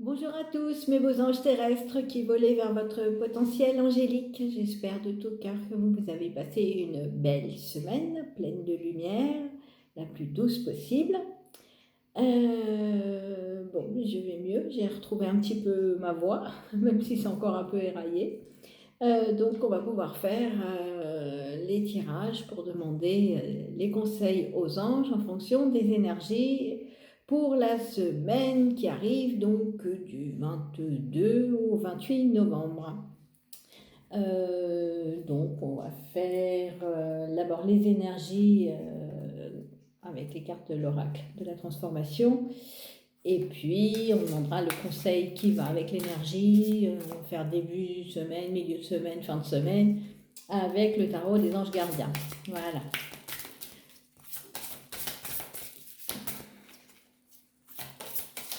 Bonjour à tous, mes beaux anges terrestres qui volaient vers votre potentiel angélique. J'espère de tout cœur que vous avez passé une belle semaine pleine de lumière, la plus douce possible. Bon, je vais mieux, j'ai retrouvé un petit peu ma voix, même si c'est encore un peu éraillé. Donc, on va pouvoir faire les tirages pour demander les conseils aux anges en fonction des énergies pour la semaine qui arrive, donc du 22 au 28 novembre. Donc, on va faire d'abord les énergies avec les cartes de l'oracle de la transformation. Et puis, on demandera le conseil qui va avec l'énergie. On va faire début de semaine, milieu de semaine, fin de semaine, avec le tarot des anges gardiens. Voilà.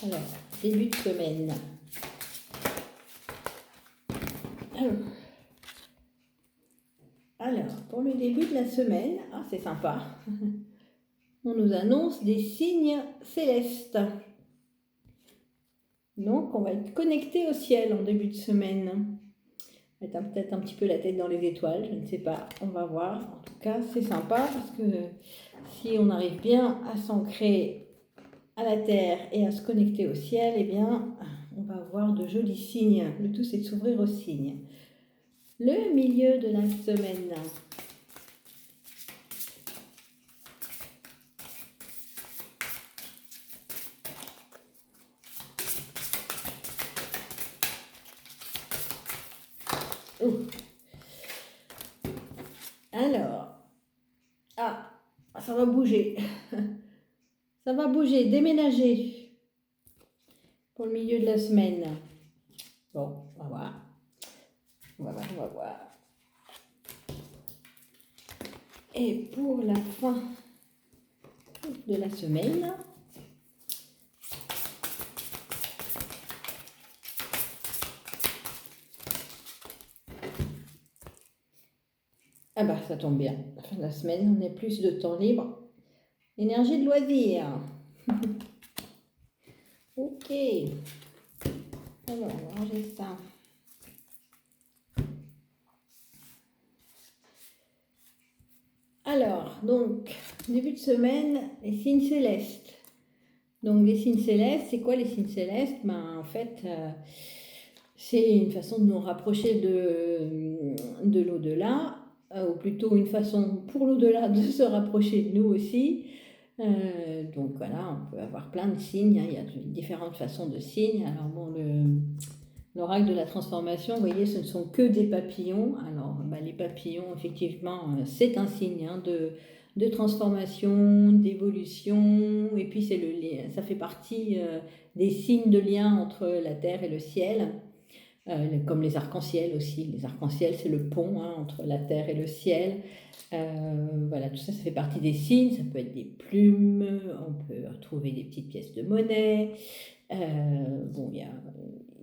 Alors, début de semaine. Alors, pour le début de la semaine, c'est sympa. On nous annonce des signes célestes. Donc, on va être connecté au ciel en début de semaine. Mettre peut-être un petit peu la tête dans les étoiles, je ne sais pas, on va voir. En tout cas, c'est sympa parce que si on arrive bien à s'ancrer à la terre et à se connecter au ciel, eh bien, on va avoir de jolis signes. Le tout, c'est de s'ouvrir aux signes. Le milieu de la semaine. Alors, ça va bouger. Ça va bouger, déménager pour le milieu de la semaine. Bon, on va voir. On va voir. Et pour la fin de la semaine, ça tombe bien. La fin de la semaine, on a plus de temps libre. Énergie de loisir. Ok. Alors, on va ranger ça. Alors, donc, début de semaine, les signes célestes. Donc, les signes célestes, c'est quoi les signes célestes? En fait, c'est une façon de nous rapprocher de l'au-delà, ou plutôt une façon pour l'au-delà de se rapprocher de nous aussi. Donc voilà, on peut avoir plein de signes, il y a différentes façons de signes. Alors bon, l'oracle de la transformation, vous voyez, ce ne sont que des papillons. Alors les papillons, effectivement, c'est un signe de transformation, d'évolution, et puis ça fait partie des signes de lien entre la terre et le ciel. Comme les arcs-en-ciel aussi. Les arcs-en-ciel, c'est le pont entre la terre et le ciel. Voilà, tout ça, ça fait partie des signes. Ça peut être des plumes, on peut retrouver des petites pièces de monnaie.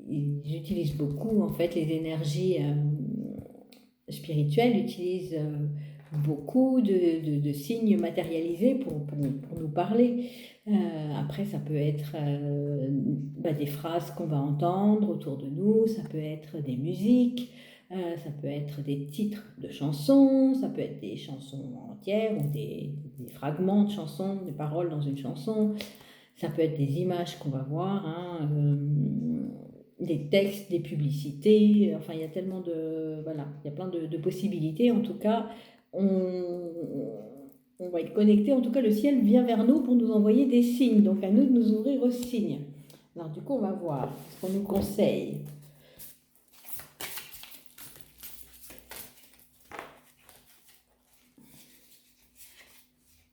Ils utilisent beaucoup, en fait, les énergies spirituelles utilisent beaucoup de signes matérialisés pour nous parler. Après, ça peut être des phrases qu'on va entendre autour de nous, ça peut être des musiques, ça peut être des titres de chansons, ça peut être des chansons entières ou des fragments de chansons, des paroles dans une chanson, ça peut être des images qu'on va voir, des textes, des publicités, enfin il y a tellement de... Voilà, il y a plein de possibilités. En tout cas, on va être connecté, en tout cas le ciel vient vers nous pour nous envoyer des signes, donc à nous de nous ouvrir aux signes. Alors du coup on va voir ce qu'on nous conseille.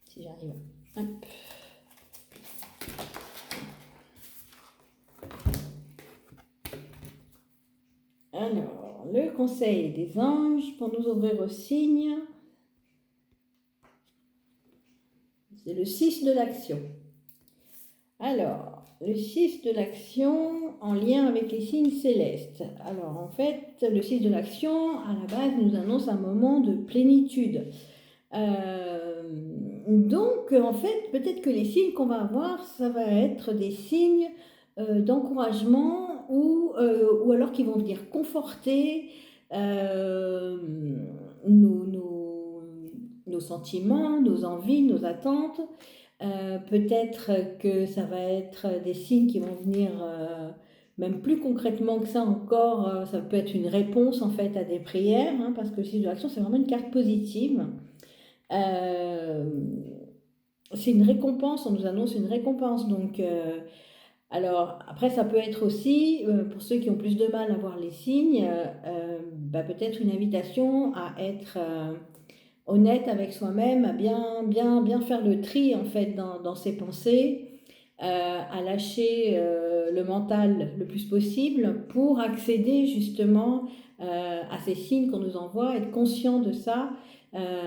Si j'arrive. Hop. Alors, le conseil des anges pour nous ouvrir aux signes, c'est le 6 de l'action. Alors, le 6 de l'action en lien avec les signes célestes. Alors, en fait, le 6 de l'action, à la base, nous annonce un moment de plénitude. Donc, en fait, peut-être que les signes qu'on va avoir, ça va être des signes d'encouragement ou alors qui vont venir conforter euh, nos, nos, nos sentiments, nos envies, nos attentes. Peut-être que ça va être des signes qui vont venir même plus concrètement que ça encore. Ça peut être une réponse en fait à des prières, hein, parce que le 6 de l'action, c'est vraiment une carte positive. Euh, c'est une récompense, on nous annonce une récompense. Donc, alors après, ça peut être aussi, pour ceux qui ont plus de mal à voir les signes, peut-être une invitation à être honnête avec soi-même, à bien faire le tri en fait dans ses pensées, à lâcher le mental le plus possible pour accéder justement à ces signes qu'on nous envoie, être conscient de ça,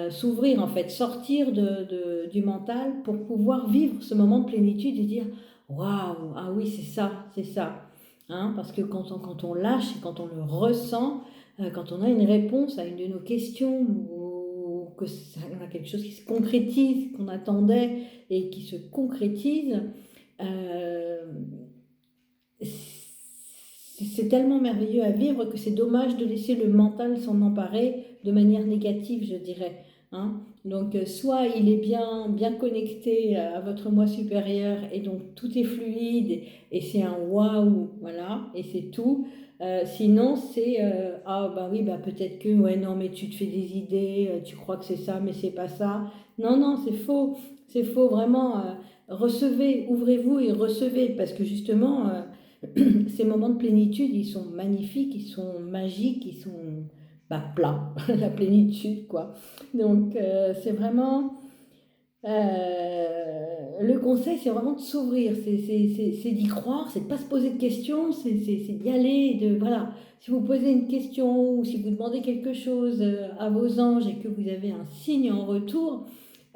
s'ouvrir en fait, sortir du mental pour pouvoir vivre ce moment de plénitude et dire waouh, ah oui, c'est ça. Hein, parce que quand on lâche et quand on le ressent, quand on a une réponse à une de nos questions ou que on a quelque chose qui se concrétise, qu'on attendait et qui se concrétise, euh, c'est tellement merveilleux à vivre que c'est dommage de laisser le mental s'en emparer de manière négative, je dirais. Hein. Donc, soit il est bien connecté à votre moi supérieur et donc tout est fluide et c'est un waouh, voilà, et c'est tout. Sinon, c'est ah bah oui, bah peut-être que ouais, non, mais tu te fais des idées, tu crois que c'est ça, mais c'est pas ça. Non, non, c'est faux, vraiment. Recevez, ouvrez-vous et recevez parce que justement. Ces moments de plénitude, ils sont magnifiques, ils sont magiques, ils sont plats, la plénitude, quoi. Donc, c'est vraiment... le conseil, c'est vraiment de s'ouvrir, c'est d'y croire, c'est de ne pas se poser de questions, c'est d'y aller, voilà. Si vous posez une question ou si vous demandez quelque chose à vos anges et que vous avez un signe en retour,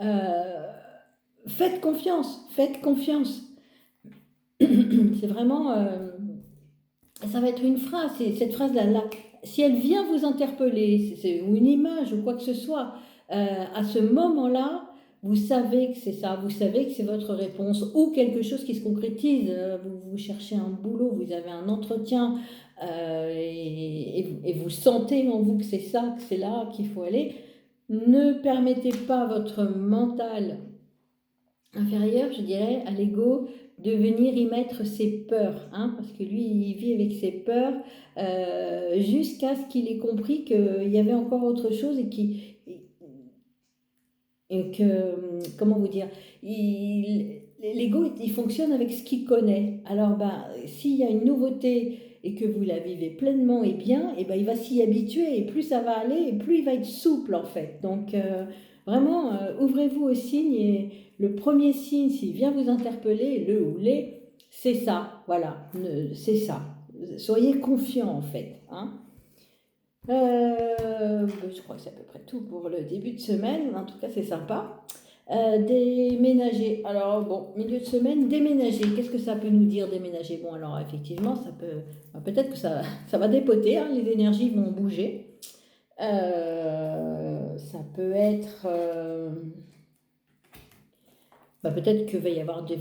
euh, faites confiance, faites confiance. C'est vraiment... ça va être une phrase, cette phrase-là, si elle vient vous interpeller, ou une image ou quoi que ce soit, à ce moment-là, vous savez que c'est ça, vous savez que c'est votre réponse, ou quelque chose qui se concrétise, vous cherchez un boulot, vous avez un entretien, et vous sentez en vous que c'est ça, que c'est là qu'il faut aller. Ne permettez pas à votre mental inférieur, je dirais, à l'ego, de venir y mettre ses peurs, hein, parce que lui, il vit avec ses peurs jusqu'à ce qu'il ait compris qu'il y avait encore autre chose et que, comment vous dire, l'ego, il fonctionne avec ce qu'il connaît. Alors, s'il y a une nouveauté et que vous la vivez pleinement et bien, et il va s'y habituer et plus ça va aller et plus il va être souple en fait. Donc, vraiment, ouvrez-vous aux signes et le premier signe, s'il vient vous interpeller, le ou les, c'est ça, voilà, c'est ça. Soyez confiant en fait. Hein. Je crois que c'est à peu près tout pour le début de semaine. En tout cas, c'est sympa. Déménager. Alors, bon, milieu de semaine, déménager. Qu'est-ce que ça peut nous dire, déménager? Bon, alors, effectivement, ça peut. Peut-être que ça va dépoter, hein, les énergies vont bouger. Ça peut être. Peut-être qu'il va y avoir des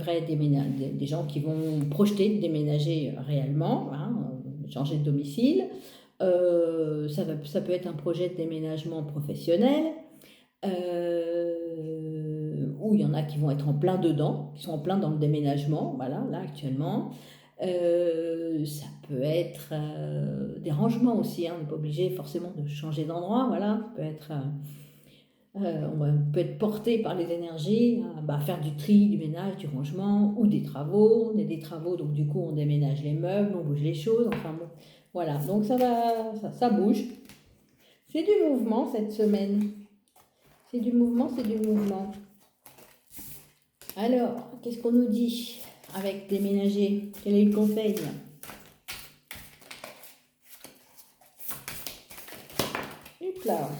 gens qui vont projeter de déménager réellement, hein, changer de domicile. Ça peut être un projet de déménagement professionnel, où il y en a qui vont être en plein dedans, qui sont en plein dans le déménagement, voilà, là actuellement. Ça peut être des rangements aussi, hein, on n'est pas obligé forcément de changer d'endroit, voilà, ça peut être... on peut être porté par les énergies à faire du tri, du ménage, du rangement ou des travaux. On a des travaux, donc du coup on déménage les meubles, on bouge les choses. Enfin bon, voilà. Donc ça bouge. C'est du mouvement cette semaine. C'est du mouvement, c'est du mouvement. Alors, qu'est-ce qu'on nous dit avec déménager? Quel est le conseil? Hop là.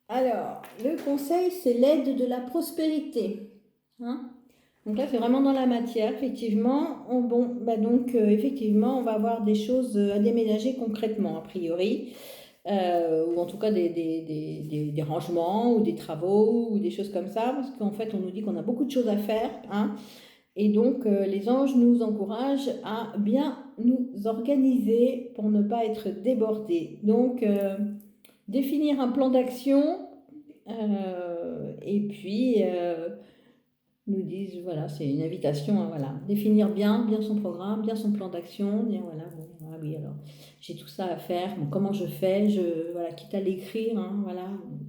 Alors, le conseil, c'est l'aide de la prospérité. Hein. Donc là, c'est vraiment dans la matière, effectivement. Effectivement, on va avoir des choses à déménager concrètement, a priori. Ou en tout cas des rangements ou des travaux ou des choses comme ça, parce qu'en fait, on nous dit qu'on a beaucoup de choses à faire. Hein. Et donc, les anges nous encouragent à bien nous organiser pour ne pas être débordés. Donc, définir un plan d'action et puis nous disent, voilà, c'est une invitation à voilà, définir bien son programme, bien son plan d'action, dire voilà, bon, ah oui, alors j'ai tout ça à faire, bon, comment je fais, voilà, quitte à l'écrire, hein, voilà,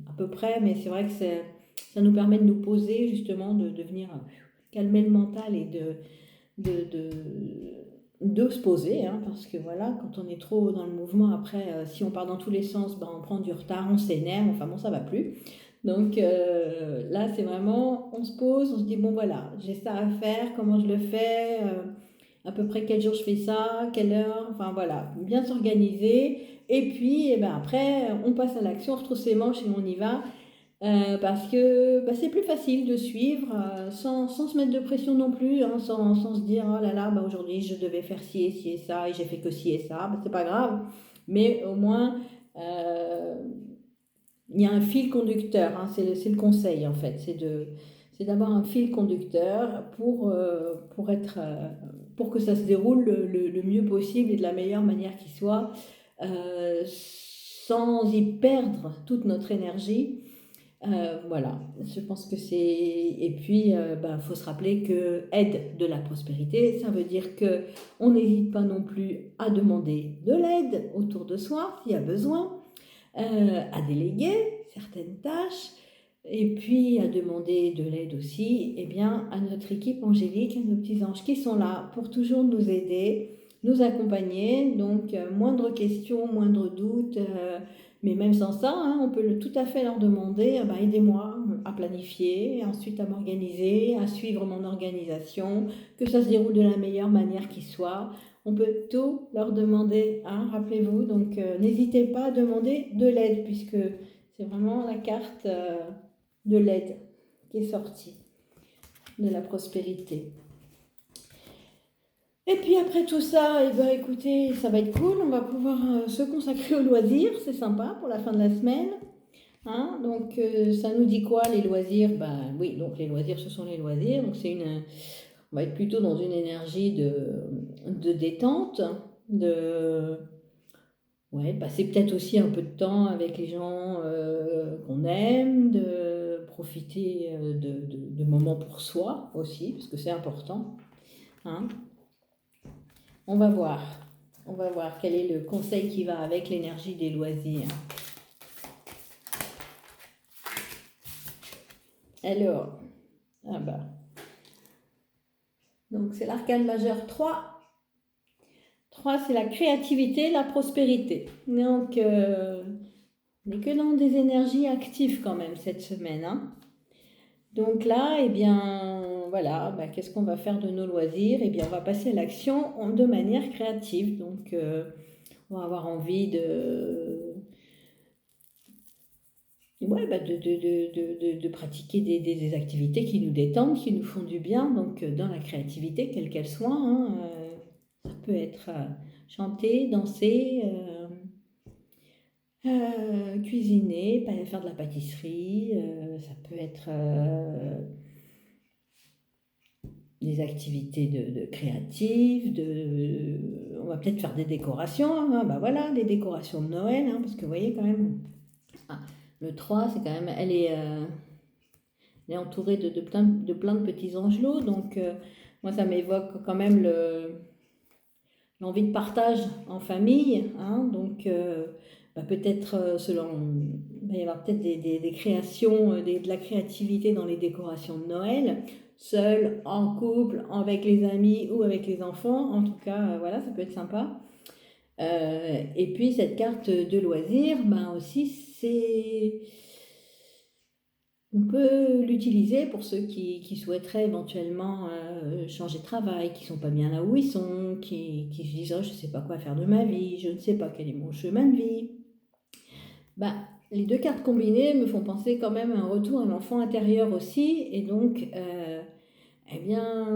à peu près, mais c'est vrai que ça nous permet de nous poser, justement, de venir calmer le mental et de, de se poser, hein, parce que voilà, quand on est trop dans le mouvement, après, si on part dans tous les sens, ben, on prend du retard, on s'énerve, enfin bon, ça va plus. Donc là, c'est vraiment, on se pose, on se dit, bon voilà, j'ai ça à faire, comment je le fais, à peu près quel jour je fais ça, quelle heure, enfin voilà, bien s'organiser. Et puis, eh ben, après, on passe à l'action, on retrousse ses manches et on y va. Parce que bah, c'est plus facile de suivre sans se mettre de pression non plus, hein, sans se dire oh là là, bah, aujourd'hui je devais faire ci et ça et j'ai fait que ci et ça, bah, c'est pas grave, mais au moins euh, il y a un fil conducteur, hein, c'est le conseil en fait, c'est d'avoir un fil conducteur pour que ça se déroule le mieux possible et de la meilleure manière qui soit, sans y perdre toute notre énergie. Voilà, je pense que c'est... Et puis, faut se rappeler que aide de la prospérité, ça veut dire que on n'hésite pas non plus à demander de l'aide autour de soi s'il y a besoin, à déléguer certaines tâches, et puis à demander de l'aide aussi, eh bien, à notre équipe angélique, à nos petits anges qui sont là pour toujours nous aider, nous accompagner. Donc, moindre question, moindre doute, mais même sans ça, hein, on peut tout à fait leur demander, aidez-moi à planifier, ensuite à m'organiser, à suivre mon organisation, que ça se déroule de la meilleure manière qui soit. On peut tout leur demander, hein, rappelez-vous. Donc, n'hésitez pas à demander de l'aide, puisque c'est vraiment la carte de l'aide qui est sortie, de la prospérité. Et puis après tout ça, eh ben, écoutez, ça va être cool, on va pouvoir se consacrer aux loisirs, c'est sympa pour la fin de la semaine. Hein, donc ça nous dit quoi les loisirs? Ben oui, donc les loisirs, ce sont les loisirs, donc on va être plutôt dans une énergie de détente, ouais, passer peut-être aussi un peu de temps avec les gens qu'on aime, de profiter de moments pour soi aussi, parce que c'est important. Hein. On va voir. On va voir quel est le conseil qui va avec l'énergie des loisirs. Alors, ah bah. Donc c'est l'arcane majeur 3. 3, c'est la créativité, la prospérité. Donc, on n'est que dans des énergies actives quand même cette semaine. Hein. Donc là, eh bien, voilà, qu'est-ce qu'on va faire de nos loisirs? Eh bien, on va passer à l'action de manière créative. Donc, on va avoir envie ouais, de pratiquer des activités qui nous détendent, qui nous font du bien. Donc, dans la créativité, quelle qu'elle soit, hein, ça peut être chanter, danser, cuisiner, faire de la pâtisserie, ça peut être des activités de créatives, on va peut-être faire des décorations, hein, voilà, des décorations de Noël, hein, parce que vous voyez quand même, le 3, c'est quand même, elle est entourée de plein de petits angelots, donc moi ça m'évoque quand même l'envie de partage en famille, hein, donc peut-être il va y avoir peut-être des créations, de la créativité dans les décorations de Noël, seul, en couple, avec les amis ou avec les enfants, en tout cas, voilà, ça peut être sympa. Et puis cette carte de loisirs, aussi, on peut l'utiliser pour ceux qui souhaiteraient éventuellement changer de travail, qui ne sont pas bien là où ils sont, qui se disent oh, je ne sais pas quoi faire de ma vie, je ne sais pas quel est mon chemin de vie. Les deux cartes combinées me font penser quand même à un retour à l'enfant intérieur aussi. Et donc, eh bien,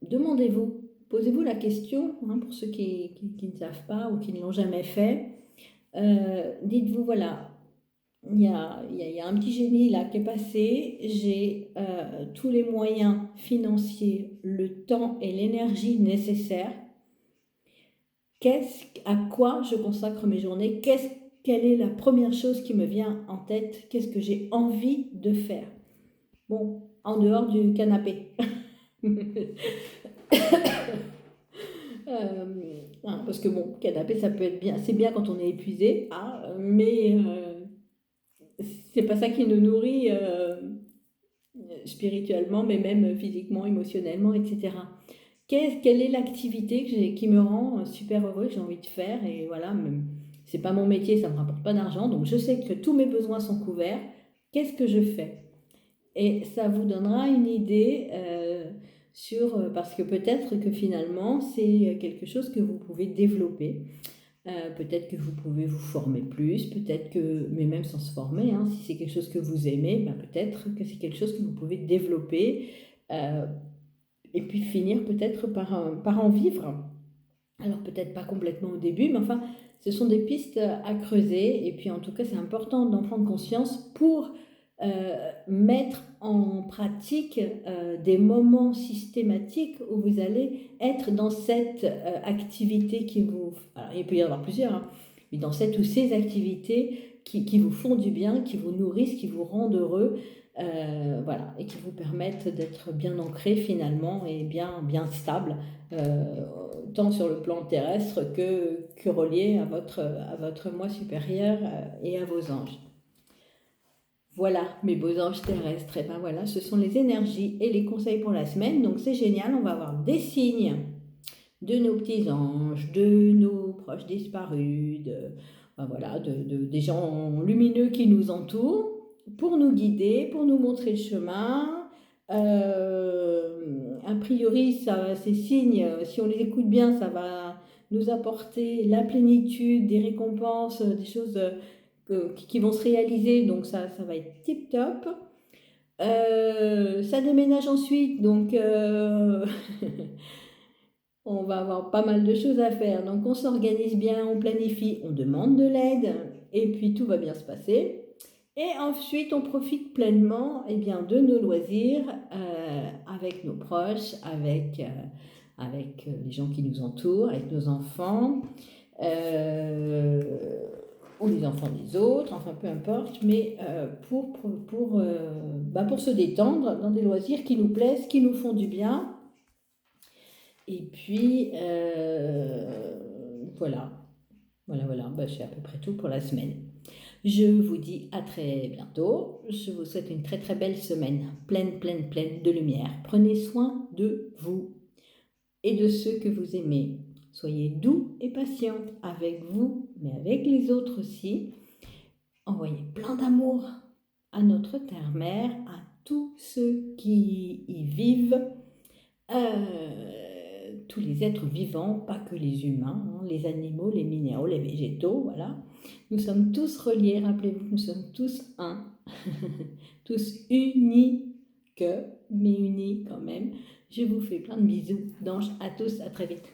demandez-vous, posez-vous la question, hein, pour ceux qui ne savent pas ou qui ne l'ont jamais fait. Dites-vous, voilà, il y a un petit génie là qui est passé. J'ai tous les moyens financiers, le temps et l'énergie nécessaires. À quoi je consacre mes journées? Quelle est la première chose qui me vient en tête? Qu'est-ce que j'ai envie de faire? Bon, en dehors du canapé. Parce que bon, canapé, ça peut être bien. C'est bien quand on est épuisé, mais c'est pas ça qui nous nourrit spirituellement, mais même physiquement, émotionnellement, etc. Quelle est l'activité qui me rend super heureux, que j'ai envie de faire? Et voilà, c'est pas mon métier, ça me rapporte pas d'argent, donc je sais que tous mes besoins sont couverts. Qu'est-ce que je fais? Et ça vous donnera une idée parce que peut-être que finalement, c'est quelque chose que vous pouvez développer. Peut-être que vous pouvez vous former plus, mais même sans se former, hein, si c'est quelque chose que vous aimez, peut-être que c'est quelque chose que vous pouvez développer euh, et puis finir peut-être par en vivre. Alors peut-être pas complètement au début, mais enfin, ce sont des pistes à creuser. Et puis en tout cas, c'est important d'en prendre conscience pour mettre en pratique des moments systématiques où vous allez être dans cette activité qui vous... Alors, il peut y en avoir plusieurs, hein, mais dans cette ou ces activités qui vous font du bien, qui vous nourrissent, qui vous rendent heureux, voilà, et qui vous permettent d'être bien ancré finalement et bien stable. Tant sur le plan terrestre que relié à votre moi supérieur et à vos anges. Voilà, mes beaux anges terrestres. Et ben voilà, ce sont les énergies et les conseils pour la semaine. Donc c'est génial, on va avoir des signes de nos petits anges, de nos proches disparus, des gens lumineux qui nous entourent pour nous guider, pour nous montrer le chemin. A priori, ces signes, si on les écoute bien, ça va nous apporter la plénitude, des récompenses, des choses qui vont se réaliser. Donc ça va être tip top. Ça déménage ensuite, donc on va avoir pas mal de choses à faire. Donc on s'organise bien, on planifie, on demande de l'aide, et puis tout va bien se passer. Et ensuite, on profite pleinement de nos loisirs avec nos proches, avec les gens qui nous entourent, avec nos enfants, euh, ou les enfants des autres, enfin peu importe, mais pour se détendre dans des loisirs qui nous plaisent, qui nous font du bien. Et puis, voilà. Voilà. C'est à peu près tout pour la semaine. Je vous dis à très bientôt. Je vous souhaite une très très belle semaine, pleine de lumière. Prenez soin de vous et de ceux que vous aimez. Soyez doux et patient avec vous, mais avec les autres aussi. Envoyez plein d'amour à notre terre-mère, à tous ceux qui y vivent. Tous les êtres vivants, pas que les humains, hein, les animaux, les minéraux, les végétaux, voilà. Nous sommes tous reliés, rappelez-vous, nous sommes tous un, tous unis, mais unis quand même. Je vous fais plein de bisous d'anges à tous, à très vite.